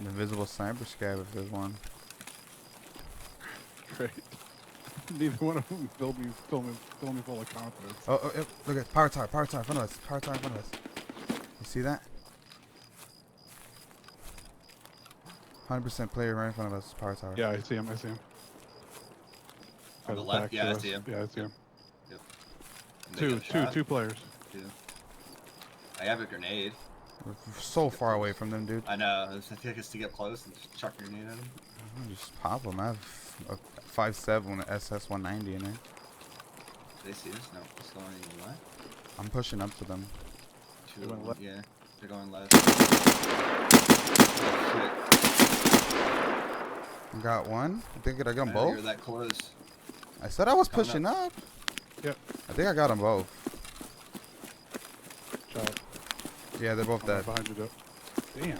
An invisible sniper scab if there's one. Great. Neither one of them filled me full of confidence. Oh, yep. Look at power tower in front of us. Power tower in front of us. You see that? 100% player right in front of us. Power tower. Yeah, I see him. On the Got his left, back yeah, to I us. see him. Yeah, I see him. Yep. They got a shot. Two players. Two. I have a grenade. We're so far away from them, dude. I know. I think it's to get close and just chuck a grenade at them. Just pop them. I have a 5.7 SS-190 in there. Do they see us? No. It's going left. I'm pushing up to them. Two They of went them. left. Yeah. They're going left. Oh, Got one. I think I got them shit. both. You're that close. I said I was Coming pushing up. Yep. I think I got them both. Shot. Yeah, they're both dead. Behind you, though. Damn.